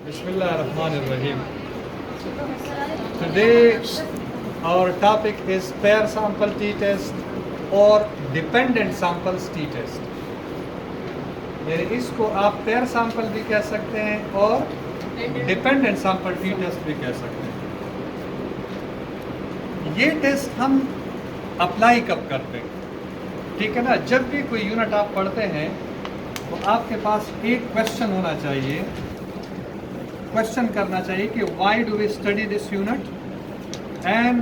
Bismillahirrahmanirrahim. Today our topic is pair sample t-test or dependent samples t-test. यानी इसको आप pair sample भी कह सकते हैं और डिपेंडेंट सैंपल टी टेस्ट भी कह सकते हैं। ये टेस्ट हम अप्लाई कब करते हैं? ठीक है ना, जब भी कोई यूनिट आप पढ़ते हैं तो आपके पास एक क्वेश्चन होना चाहिए, क्वेश्चन करना चाहिए कि why do we study this unit and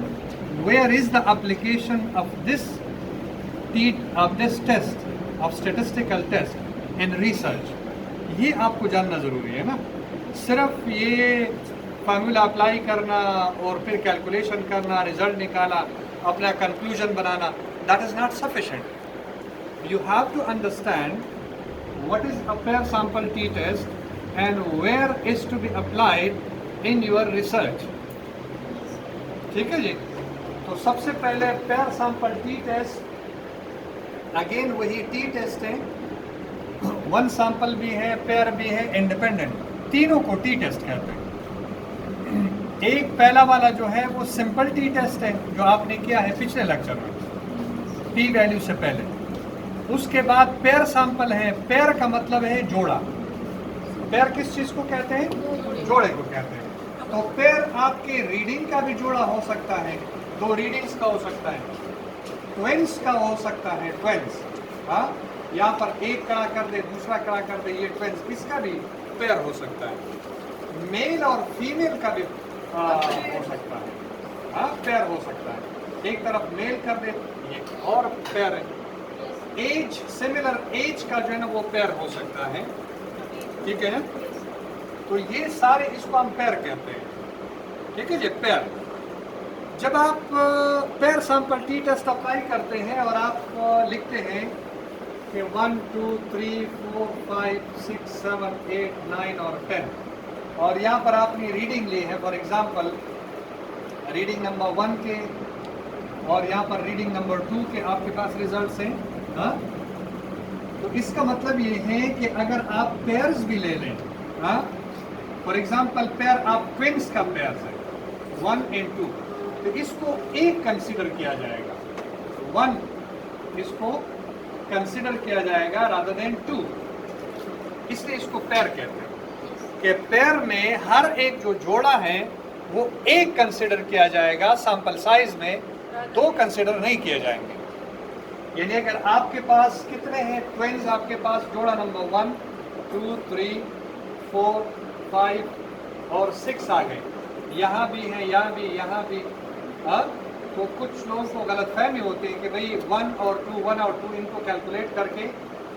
where is the application of this test of statistical test in research. ये आपको जानना ज़रूरी है ना। सिर्फ ये फार्मूला अप्लाई करना और फिर कैलकुलेशन करना, रिजल्ट निकाला, अपना कंक्लूजन बनाना, that is not sufficient. You have to understand what is a pair sample T test and where is to be applied in your research. ठीक है जी। तो सबसे पहले pair sample T test, again वही टी टेस्ट है, one sample भी है, पेयर भी है, इंडिपेंडेंट, तीनों को टी टेस्ट कहते हैं। एक पहला वाला जो है वो सिंपल टी टेस्ट है जो आपने किया है पिछले लेक्चर में पी वैल्यू से पहले। उसके बाद पेयर सैंपल है। पेयर का मतलब है जोड़ा। पेयर किस चीज को कहते हैं? जोड़े को कहते हैं। तो पेयर आपके रीडिंग का भी जोड़ा हो सकता है, दो रीडिंग्स का हो सकता है, ट्विंस का हो सकता है, ट्विंस। हाँ, यहाँ पर एक खड़ा कर दे, दूसरा खड़ा कर दे, ये ट्विंस, इसका भी पेयर हो सकता है। मेल और फीमेल का भी हो सकता है, हाँ, पेयर हो सकता है। एक तरफ मेल कर दे, ये और पेयर है। एज, सिमिलर एज का जो है ना वो पेयर हो सकता है। ठीक है ना। तो ये सारे इसको हम पेयर कहते हैं। ठीक है जी, पेयर। जब आप pair sample T test apply करते हैं और आप लिखते हैं कि 1 2 3 4 5 6 7 8 9 और 10, और यहाँ पर आपने रीडिंग ली है, फॉर एग्जांपल रीडिंग नंबर 1 के और यहाँ पर रीडिंग नंबर 2 के आपके पास रिजल्ट्स हैं। हाँ, तो इसका मतलब ये है कि अगर आप पेयर्स भी ले लें, हाँ, फॉर एग्जांपल पेयर आप ट्विंस का पेयर है 1 and 2, तो इसको एक कंसिडर किया जाएगा, 1 इसको कंसिडर किया जाएगा रादर देन 2, इसलिए इसको पेयर कहते हैं। कि पेयर में हर एक जो जोड़ा है वो एक कंसिडर किया जाएगा, सैंपल साइज में 2 कंसिडर नहीं किए जाएंगे। यानी अगर आपके पास कितने हैं ट्विंस, आपके पास जोड़ा नंबर 1 2 3 4 5 और 6 आ गए, यहाँ भी है, यहाँ भी, यहाँ भी। हाँ, तो कुछ लोगों को गलतफहमी होती है कि भाई 1 और 2 इनको कैलकुलेट करके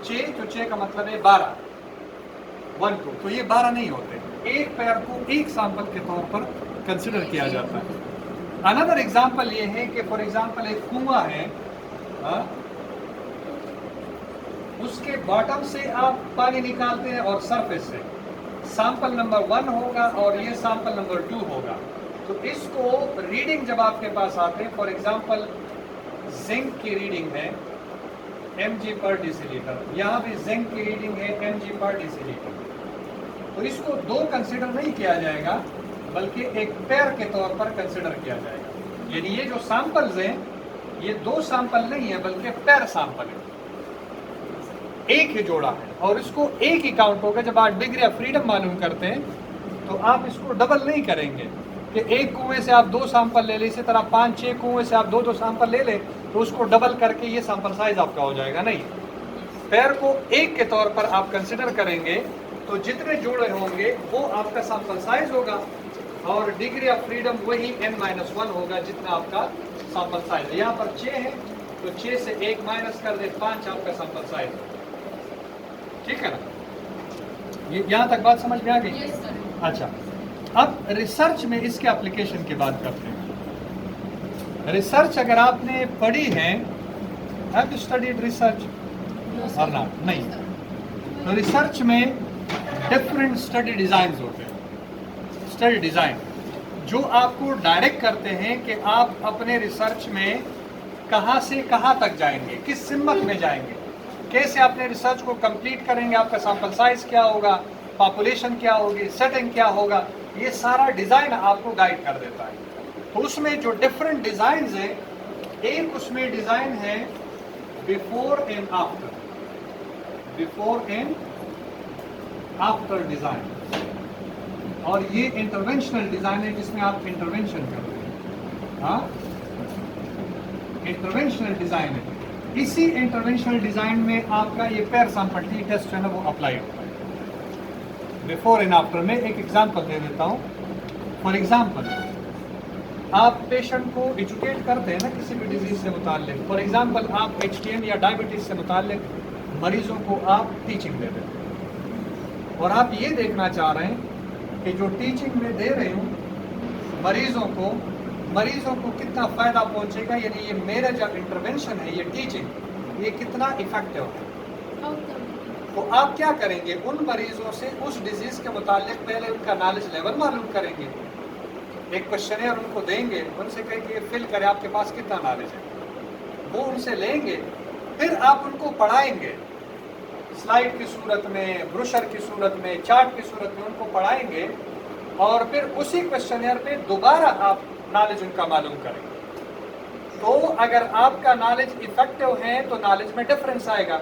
6, तो 6 का मतलब है 12, 1 2, तो ये 12 नहीं होते। एक पेयर को एक सैंपल के तौर पर कंसिडर किया जाता है। अनदर एग्जांपल ये है कि फॉर एग्जांपल एक कुआं है, उसके बॉटम से आप पानी निकालते हैं और सरफेस से, सैंपल नंबर 1 होगा और ये सैंपल नंबर 2 होगा। तो इसको रीडिंग जब आपके पास आते हैं, फॉर एग्जांपल जिंक की रीडिंग है mg पर डेसीलीटर, यहाँ भी जिंक की रीडिंग है mg पर डेसीलीटर, तो इसको 2 कंसिडर नहीं किया जाएगा बल्कि एक पेयर के तौर पर कंसिडर किया जाएगा। यानी ये जो सैंपल्स हैं ये 2 सैंपल नहीं है बल्कि पेयर सैंपल है, एक ही जोड़ा है और इसको एक ही काउंट होगा। जब आप डिग्री ऑफ फ्रीडम मालूम करते हैं तो आप इसको डबल नहीं करेंगे कि एक कुएं से आप 2 सैंपल ले लें, इसी तरह 5-6 कुएं से आप 2-2 सैंपल ले लें तो उसको डबल करके ये सैंपल साइज आपका हो जाएगा। नहीं, पेयर को एक के तौर पर आप कंसिडर करेंगे तो जितने जोड़े होंगे वो आपका सैंपल साइज होगा और डिग्री ऑफ फ्रीडम वही n-1 होगा जितना आपका सैंपल साइज है। यहाँ पर 6 है तो 6 से 1 माइनस कर दे, 5 आपका सैंपल साइज है। ठीक है ना, ये यहाँ तक बात समझ में आ गई? अच्छा, अब रिसर्च में इसके एप्लीकेशन की बात करते हैं। रिसर्च अगर आपने पढ़ी है, हैव यू स्टडीड रिसर्च और नॉट? नहीं। तो रिसर्च में डिफरेंट स्टडी डिजाइन होते हैं। स्टडी डिजाइन जो आपको डायरेक्ट करते हैं कि आप अपने रिसर्च में कहाँ से कहाँ तक जाएंगे, किस सिमत में जाएंगे, कैसे अपने रिसर्च को कंप्लीट करेंगे, आपका सैंपल साइज क्या होगा, पॉपुलेशन क्या होगी, सेटिंग क्या होगा, ये सारा डिज़ाइन आपको गाइड कर देता है। तो उसमें जो डिफरेंट डिज़ाइन हैं, एक उसमें डिज़ाइन है before and after, before and after design, और ये इंटरवेंशनल डिज़ाइन है जिसमें आप इंटरवेंशन कर रहे हैं। हाँ, इंटरवेंशनल डिज़ाइन है। इसी इंटरवेंशनल डिज़ाइन में आपका ये पेयर सैंपल टी टेस्ट जो है ना वो अप्लाई होता है बिफोर एंड आफ्टर में। एक एग्जांपल दे देता हूँ। फॉर एग्जांपल, आप पेशेंट को एजुकेट करते हैं ना किसी भी डिजीज़ से मुताल्लिक। फॉर एग्जांपल, आप HTM या डायबिटीज़ से मुताल्लिक मरीज़ों को आप टीचिंग दे देते हैं, और आप ये देखना चाह रहे हैं कि जो टीचिंग में दे रहे हूँ मरीज़ों को कितना फ़ायदा पहुँचेगा, यानी ये मेरा जो इंटरवेंशन है, ये टीचिंग, ये कितना इफ़ेक्टिव है। तो आप क्या करेंगे, उन मरीज़ों से उस डिजीज़ के मुतालिक पहले उनका नॉलेज लेवल मालूम करेंगे, एक क्वेश्चनर उनको देंगे, उनसे कहेंगे फिल करें आपके पास कितना नॉलेज है, वो उनसे लेंगे, फिर आप उनको पढ़ाएंगे स्लाइड की सूरत में, ब्रोशर की सूरत में, चार्ट की सूरत में उनको पढ़ाएंगे, और फिर उसी क्वेश्चनर पे दोबारा आप नॉलेज उनका मालूम करेंगे। तो अगर आपका नॉलेज इफेक्टिव है तो नॉलेज में डिफरेंस आएगा,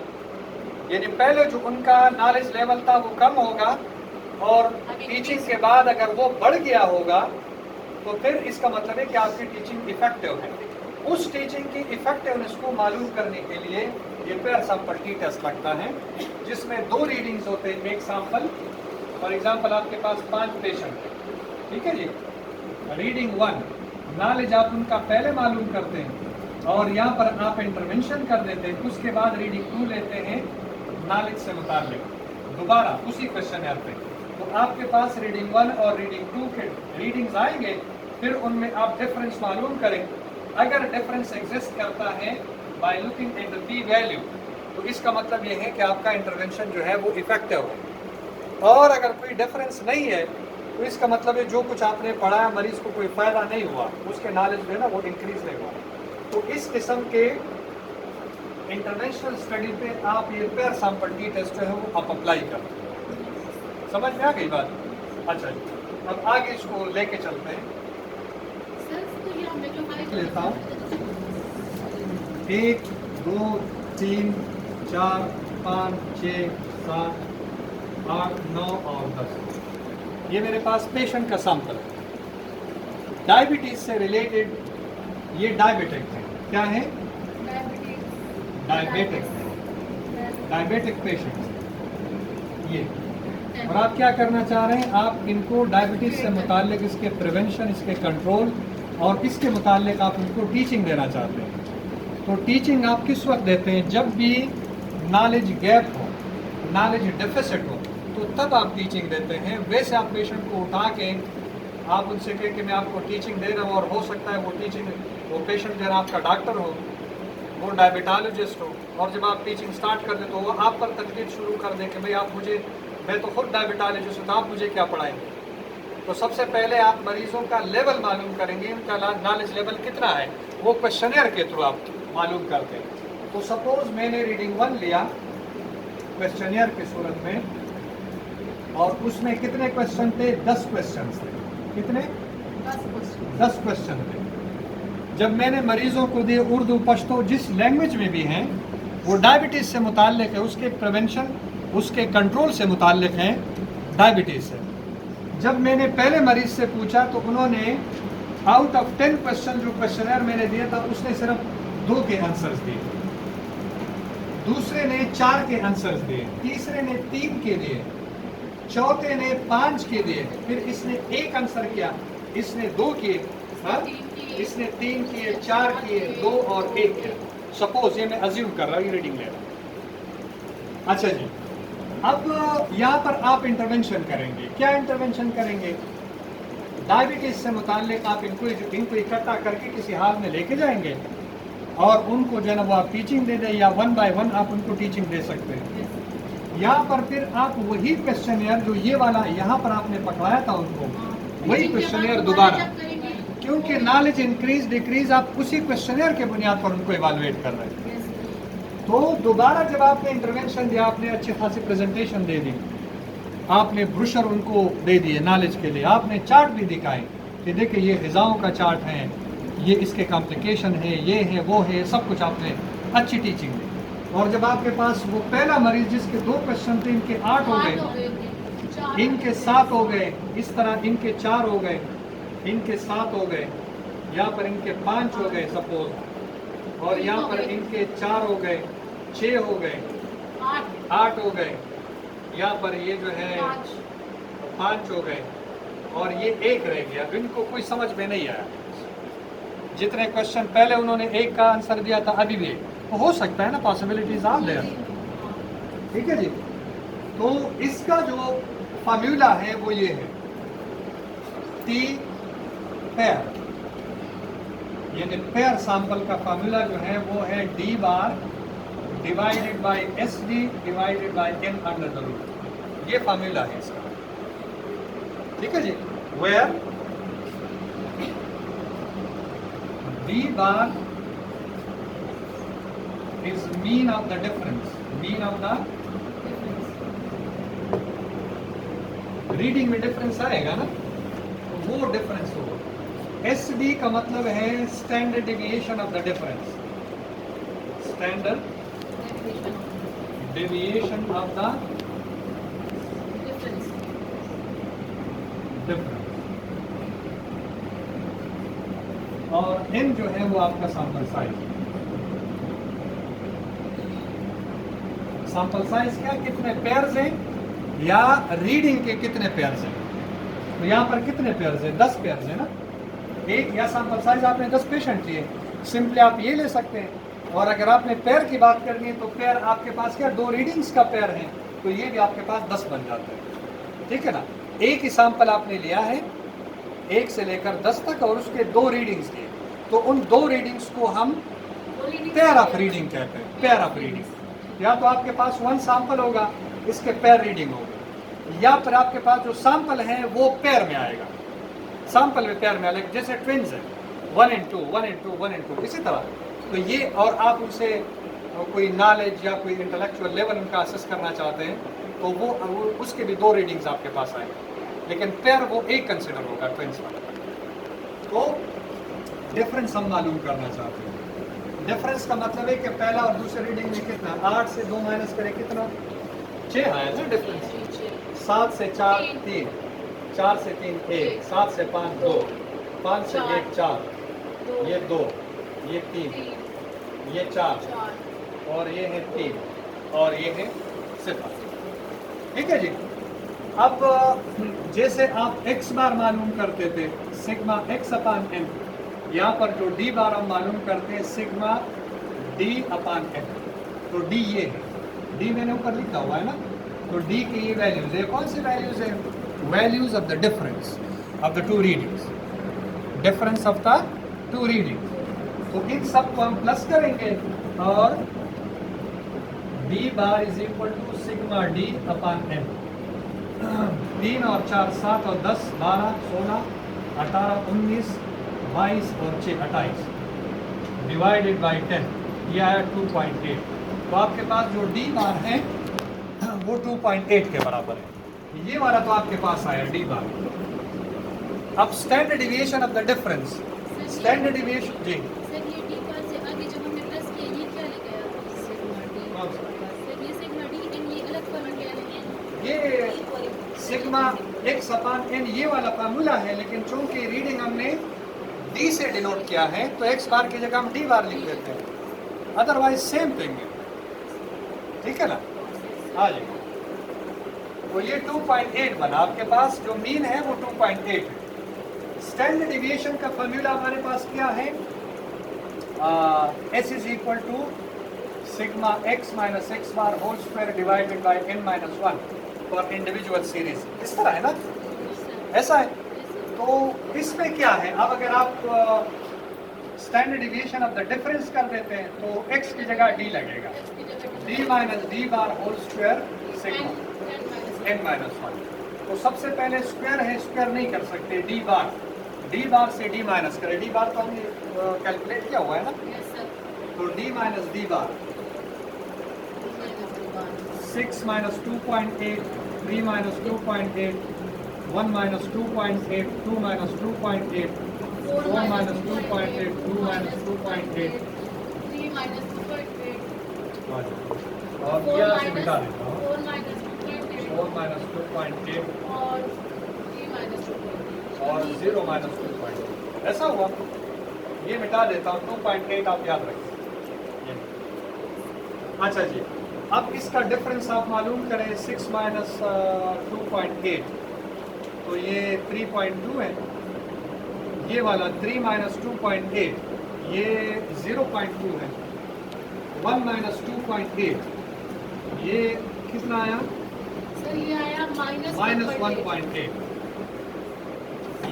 यानी पहले जो उनका नॉलेज लेवल था वो कम होगा, और टीचिंग के बाद अगर वो बढ़ गया होगा तो फिर इसका मतलब है कि आपकी टीचिंग इफेक्टिव है। उस टीचिंग की इफेक्टिवनेस को मालूम करने के लिए ये पेयर सैंपल टी टेस्ट लगता है, जिसमें 2 रीडिंग्स होते हैं, एक सैंपल। फॉर एग्जांपल, आपके पास 5 पेशेंट है, ठीक है जी। रीडिंग 1 नॉलेज आप उनका पहले मालूम करते हैं और यहाँ पर आप इंटरवेंशन कर देते हैं। उसके बाद रीडिंग 2 लेते हैं नॉलेज से मुताल्लिक, दोबारा उसी क्वेश्चनर पे। तो आपके पास रीडिंग 1 और रीडिंग 2 के रीडिंग्स आएंगे, फिर उनमें आप डिफरेंस मालूम करें। अगर डिफरेंस एग्जिस्ट करता है by looking at the P value, तो इसका मतलब ये है कि आपका इंटरवेंशन जो है वो इफेक्टिव है। और अगर कोई डिफरेंस नहीं है तो इसका मतलब है जो कुछ आपने पढ़ाया मरीज को कोई फ़ायदा नहीं हुआ, उसके नॉलेज जो है ना वो इंक्रीज नहीं हुआ। तो इस किस्म के इंटरनेशनल स्टडी पे आप ये पेयर सैंपल टी टेस्ट जो है वो आप अप्लाई करते हैं। समझ में आ गई बात? अच्छा जी, अब आगे इसको लेके चलते हैं। लेता हूँ 1 2 3 4 5 6 7 8 9 और 10, ये मेरे पास पेशेंट का सैंपल है। डायबिटीज से रिलेटेड ये डायबिटिक है, क्या है? डायबिटिक पेशेंट ये। और आप क्या करना चाह रहे हैं, आप इनको डायबिटीज से मुताल्लिक इसके प्रिवेंशन, इसके कंट्रोल और इसके मुताल्लिक आप इनको टीचिंग देना चाहते हैं। तो टीचिंग आप किस वक्त देते हैं? जब भी नॉलेज गैप हो, नॉलेज डेफिसिट हो, तो तब आप टीचिंग देते हैं। वैसे आप पेशेंट को उठा के आप उनसे कहें कि मैं आपको टीचिंग दे रहा हूँ, और हो सकता है वो पेशेंट जो है आपका डॉक्टर हो, वो डायबिटोलॉजिस्ट हो, और जब आप टीचिंग स्टार्ट कर दे तो वो आप पर तनकीद शुरू कर दें कि भाई आप मुझे, मैं तो खुद डायबिटोलॉजिस्ट हूँ, तो आप मुझे क्या पढ़ाएंगे। तो सबसे पहले आप मरीज़ों का लेवल मालूम करेंगे, उनका नॉलेज लेवल कितना है, वो क्वेश्चनर के थ्रू आप मालूम करते हैं। तो सपोज मैंने रीडिंग 1 लिया क्वेश्चनर की सूरत में, और उसमें कितने क्वेश्चन थे? 10 क्वेश्चन थे। कितने? 10 क्वेश्चन थे। जब मैंने मरीजों को दिए, उर्दू पश्तो जिस लैंग्वेज में भी हैं, वो डायबिटीज़ से मुताल्लिक है, उसके प्रिवेंशन, उसके कंट्रोल से मुताल्लिक है डायबिटीज़ से। जब मैंने पहले मरीज से पूछा तो उन्होंने आउट ऑफ 10 क्वेश्चन जो क्वेश्चनर मैंने दिया था उसने सिर्फ 2 के आंसर्स दिए, दूसरे ने 4 के आंसर्स दिए, तीसरे ने 3 के दिए, चौथे ने 5 के दिए, फिर इसने 1 आंसर किया, इसने 2 किए, इसने 3 किए, 4 किए, 2 और 1 किया। सपोज ये मैं अज्यूम कर रहा हूँ, ये रीडिंग ले रहा हूँ। अच्छा जी, अब यहाँ पर आप इंटरवेंशन करेंगे। क्या इंटरवेंशन करेंगे? डायबिटीज से मुताल्लिक आप इनको इकट्ठा करके किसी हाल में लेके जाएंगे और उनको जो है ना वो आप टीचिंग दे दें, या 1 बाय 1 आप उनको टीचिंग दे सकते हैं। यहाँ पर फिर आप वही क्वेश्चनर जो ये वाला यहाँ पर आपने पकड़ाया था उनको, वही क्वेश्चनर दोबारा, क्योंकि नॉलेज इंक्रीज डिक्रीज आप उसी क्वेश्चनर के बुनियाद पर उनको इवालुएट कर रहे हैं। तो दोबारा जब आपने इंटरवेंशन दिया, आपने अच्छी खासी प्रेजेंटेशन दे दी, आपने ब्रोशर उनको दे दिए नॉलेज के लिए, आपने चार्ट भी दिखाए कि देखिए ये ग़िज़ाओं का चार्ट है, ये इसके कॉम्प्लिकेशन है, ये है वो है, सब कुछ आपने अच्छी टीचिंग दी। और जब आपके पास वो पहला मरीज जिसके 2 क्वेश्चन थे, इनके 8 हो गए, इनके 7 हो गए, इस तरह इनके 4 हो गए, इनके 7 हो गए, यहाँ पर इनके 5 हो गए सपोज, और यहाँ पर इनके 4 हो गए, 6 हो गए, 8 हो गए, यहाँ पर ये जो है 5 हो गए, और ये 1 रह गया। इनको कोई समझ में नहीं आया। जितने क्वेश्चन पहले उन्होंने 1 का आंसर दिया था, अभी भी 1 तो हो सकता है ना, पॉसिबिलिटीज आर देयर। ठीक है जी। तो इसका जो फार्मूला है वो ये है, टी पेयर, यानी पेयर सैंपल का फार्मूला जो है वो है D bar divided by S D divided by N under the root. ये फार्मूला है इसका। ठीक है जी। Where D bar is mean of the difference, mean of the reading में डिफरेंस आएगा ना, तो वो डिफरेंस होगा। एस डी का मतलब है standard deviation of the difference, standard deviation of the difference, और एन जो है वो आपका सैंपल साइज। सैंपल साइज क्या, कितने पेयर्स हैं या रीडिंग के कितने पेयर्स हैं। तो यहाँ पर कितने पेयर्स हैं, 10 पेयर्स हैं ना, एक, या सैंपल साइज आपने 10 पेशेंट लिए, सिंपली आप ये ले सकते हैं। और अगर आपने पेयर की बात करनी है तो पेयर आपके पास क्या 2 रीडिंग्स का पेयर है, तो ये भी आपके पास 10 बन जाते हैं। ठीक है ना। एक ही सैंपल आपने लिया है 1 से लेकर 10 तक, और उसके 2 रीडिंग्स लिए, तो उन 2 रीडिंग्स को हम पेयर ऑफ रीडिंग कहते हैं। पेयर ऑफ रीडिंग, या तो आपके पास 1 सैंपल होगा, इसके पेयर रीडिंग होगी, या फिर आपके पास जो सैंपल है वो पेयर में आएगा, सैंपल में पेयर में आएगा। जैसे ट्विन्स है 1 and 2 1 and 2 1 and 2 इसी तरह। तो ये, और आप उनसे कोई नॉलेज या कोई इंटेलेक्चुअल लेवल उनका असेस करना चाहते हैं तो वो उसके भी 2 रीडिंग्स आपके पास आएंगे, लेकिन पेयर वो एक कंसिडर होगा ट्विन्स में। तो डिफरेंस हम मालूम करना चाहते हैं। डिफरेंस का मतलब है कि पहला और दूसरे रीडिंग में कितना, 8 से 2 माइनस करें कितना, 6 आया ना डिफरेंस। 7 से 4 3, 4 से 3 1, 7 से 5 2, 5 से 1 4, ये 2, ये 3, ये 4, और ये है 3, और ये है 0। ठीक है जी। अब जैसे आप x बार मालूम करते थे सिग्मा x अपान n, यहाँ पर जो d बार हम मालूम करते हैं सिग्मा d अपान n। तो d ये है, d मैंने ऊपर लिखा हुआ है ना, तो d की ये वैल्यूज है। कौन सी वैल्यूज है, values of the difference of the 2 readings, difference of the 2 readings. तो इन सब को हम प्लस करेंगे, और d bar is equal to sigma d upon n। 3 और 4 7 और 10 12 16 18 19 22 और 6 28 डिवाइडेड बाई 10, ये आया 2.8। तो आपके पास जो डी बार है वो 2.8 के बराबर है। ये वाला तो आपके पास आया डी बार। अब standard deviation of the difference, standard deviation जी सर ये डी बार से आगे जब हमने प्लस किया ये क्या लिखा है, सिग्मा डी। सर ये सिग्मा डी एन ये अलग फॉर्मूला क्या है, ये सिग्मा x अपान n ये वाला फार्मूला है, लेकिन चूंकि रीडिंग हमने d से डिनोट किया है तो x बार की जगह हम d बार लिख देते हैं, अदरवाइज सेम थिंग है। ठीक है ना। हाँ जी। तो ये 2.8 बना, आपके पास जो मीन है वो 2.8 है। स्टैंडर्ड डिविएशन का फार्मूला हमारे पास क्या है, s is equal to sigma x minus x bar whole square divided by n minus 1 for individual series. इस तरह है ना, ऐसा है। तो इसमें क्या है, अब अगर आप standard deviation of the difference कर देते हैं तो x की जगह d लगेगा, d minus D bar whole square sigma n minus 1। तो सबसे पहले स्क्वायर है, स्क्वायर नहीं कर सकते, d बार से d माइनस करें। d बार तो हमने कैलकुलेट किया हुआ है ना, तो d माइनस डी बार 6 minus 2.8 3 minus 2.8, 1 minus 2.8, 2 minus 2.8, 4 minus 2.8, 2 minus 2.8, 3 minus 2.8, और 4 यहाँ से minus मिटा देता हूँ 4 minus 2.8 4 minus 2.8 और 3 minus 2.8 और 0 minus 2.8 ऐसा हुआ। ये मिटा देता हूँ 2.8 आप याद रखें। ये। अच्छा जी, अब इसका डिफरेंस आप मालूम करें 6 minus 2.8 तो ये 3.2 है। ये वाला 3 minus 2.8 ये 0.2 है। 1 minus 2.8 ये कितना आया? सर ये आया माइनस 1.8।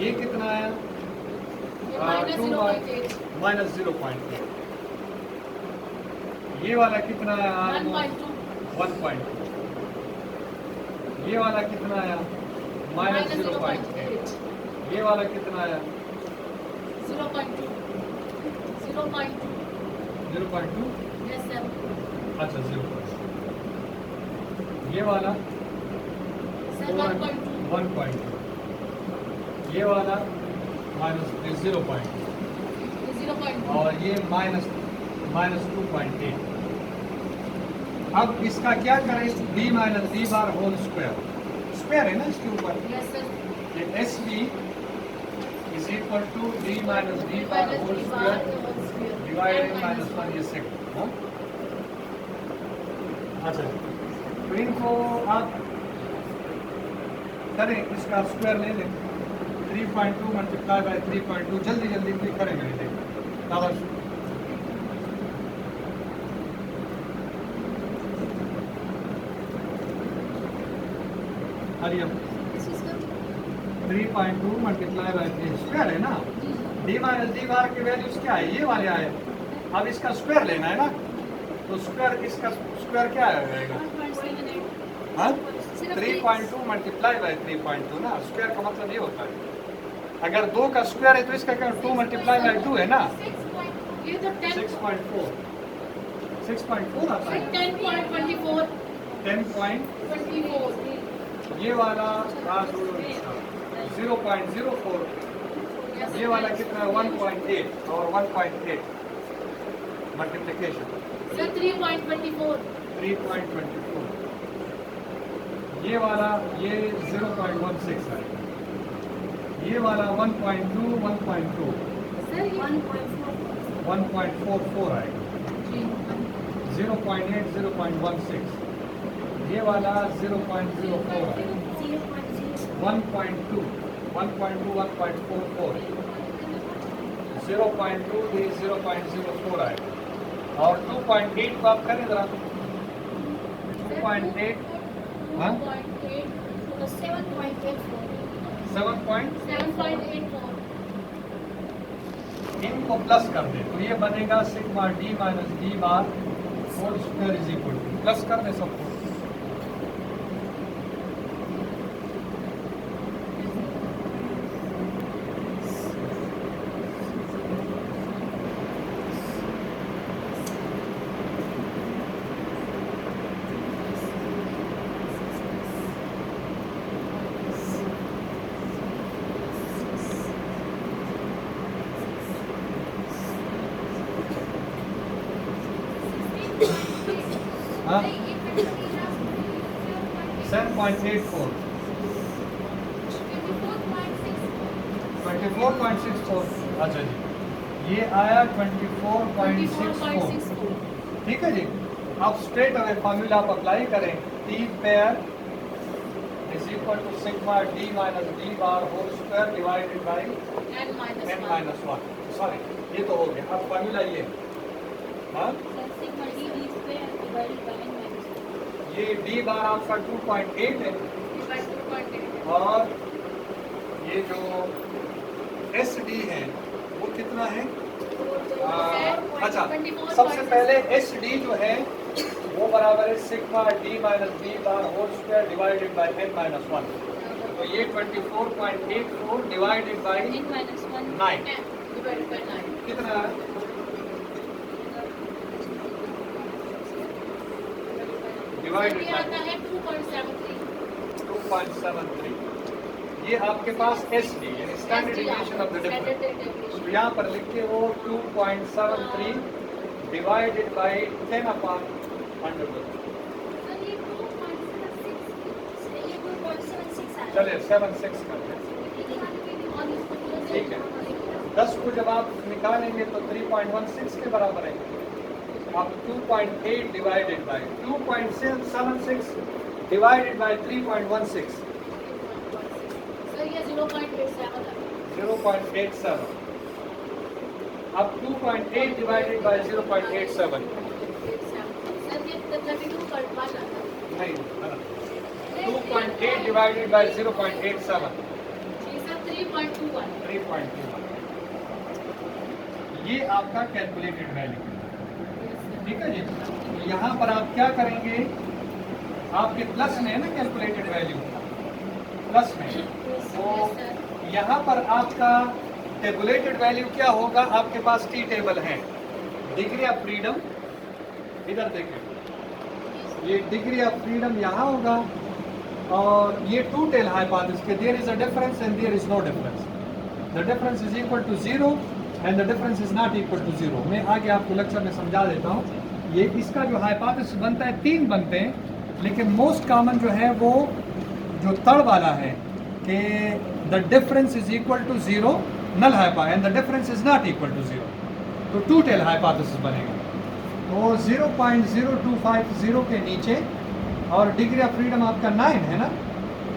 ये कितना आया? Minus 0.8 minus 0.8। ये वाला कितना आया? 1.2 1.2। ये वाला कितना आया? माइनस 0.8। ये वाला कितना आया? 0.2 0.2। यस सर अच्छा 0. ये वाला सर 1.2 1.2। ये वाला माइनस 0.2 और ये माइनस 2.8। अब इसका क्या करें? d minus d bar whole square है ना इसके ऊपर। यस सर ये S B is equal to d minus d bar whole square divided -1 ये सेकंड। अच्छा तो इनको आप करें, इसका स्क्वायर ले लें। 3.2 मल्टीप्लाई बाय 3.2 जल्दी जल्दी क्लिक करें मेरे लिए। हरियम 3.2 मल्टीप्लाई बाय 3 स्क्वायर है ना। d माइनस डी बार के वैल्यूज क्या है? ये वाले आए। अब इसका स्क्वायर लेना है ना, तो स्क्वायर इसका स्क्वायर क्या आएगा? 1.78 हाँ 3.2 मल्टीप्लाई बाय 3.2 ना। स्क्वायर का मतलब ये होता है अगर 2 का स्क्वायर है तो इसका क्या 2 मल्टीप्लाई बाय 2 है ना। ये तो 6.4 आता है। 10.24 10.24 ये वाला 0.04। ये वाला कितना है? 1.8 और 1.8 मल्टीप्लिकेशन सर 3.24 3.24। ये वाला ये 0.16 है। ये वाला 1.2 1.2 सर 1.44 आएगा। 0.8 0.16। ये वाला 0.04 आएगा। 1.2 1.44 0.2 ये 0.04 आएगा। और 2.8 को आप करें जरा। 2.8 हाँ 7.84 इनको प्लस कर दे तो ये बनेगा sigma d minus d bar whole square is equal to. Plus कर दे सबको। हाँ 7.84 24.64। अच्छा जी ये आया 24.64। ठीक है जी। आप स्ट्रेट अवे फॉर्मूला आप अप्लाई करें। T pair is equal to sigma D minus D bar whole square divided by n-1। Sorry ये तो हो गया। अब फॉर्मूला ये हाँ ये d बार आपका 2.8 है और ये जो एस डी है वो कितना है? अच्छा सबसे पहले एस डी जो है वो बराबर है sigma D minus D bar whole square divided by n-1। तो ये 24.84 डिवाइडेड बाई 9 कितना है? Divided by 2.73 0.73। ये आपके पास SD यानी standard deviation of the difference. तो यहाँ पर लिखे हो 2.73 डिवाइडेड बाय 10/√। चलिए 76 करते हैं, ठीक है। 10 को जब आप निकालेंगे तो 3.16 के बराबर है। अब 2.8 डिवाइडेड बाय 2.76 डिवाइडेड बाय 3.16 0.87। अब 2.8 डिवाइडेड बाय 0.87 नहीं, 2.8 डिवाइडेड बाय 0.87 3.21। ये आपका कैलकुलेटेड वैल्यू है, ठीक है जी। तो यहाँ पर आप क्या करेंगे, आपके प्लस में है ना कैलकुलेटेड वैल्यू, प्लस में, तो यहाँ पर आपका टेबुलेटेड वैल्यू क्या होगा, आपके पास टी टेबल है, डिग्री ऑफ फ्रीडम, इधर देखें, ये डिग्री ऑफ फ्रीडम यहाँ होगा, और ये टू टेल हाइपोथेसिस के there is a difference and there is no difference, the difference is equal to 0 and the difference is not equal to 0। मैं आगे आपको लेक्चर में समझा देता हूँ। ये इसका जो हाइपोथेसिस बनता है 3 बनते हैं, लेकिन मोस्ट कॉमन जो है वो जो थर्ड वाला है कि the difference is equal to 0 null hypo and the difference is not equal to 0, तो टू टेल हाइपोथेसिस बनेगा। तो 0.0250 के नीचे, और डिग्री ऑफ फ्रीडम आपका 9 है ना,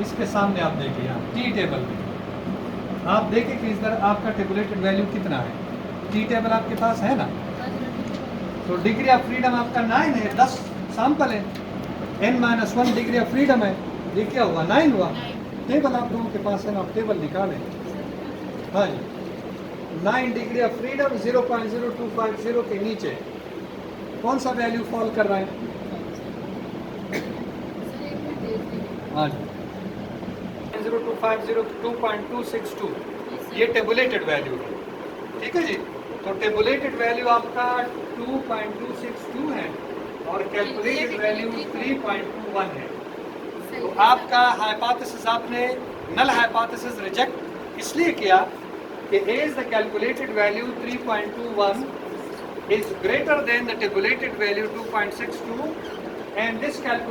इसके सामने आप देखिए यहाँ टी टेबल में आप देखिए कि इधर आपका टेबुलेटेड वैल्यू कितना है, टी टेबल आपके पास है ना। तो डिग्री ऑफ फ्रीडम आपका 9 है, 10 सैंपल है, n-1 डिग्री ऑफ फ्रीडम है, ये क्या हुआ 9 हुआ। टेबल आप लोगों के पास है ना, आप टेबल निकालें। हाँ जी, 9 डिग्री ऑफ फ्रीडम 0.0250 के नीचे कौन सा वैल्यू फॉल कर रहा है। हाँ जी 0250 2.262 ये टेबुलेटेड वैल्यू है, ठीक है जी। तो टेबुलेटेड वैल्यू आपका 2.262 है और कैलकुलेटेड वैल्यू 3.21 है। तो आपका हाइपोथेसिस आपने नल हाइपोथेसिस रिजेक्ट इसलिए किया कि as the calculated value 3.21 is greater than the tabulated value 2.62 and this calculation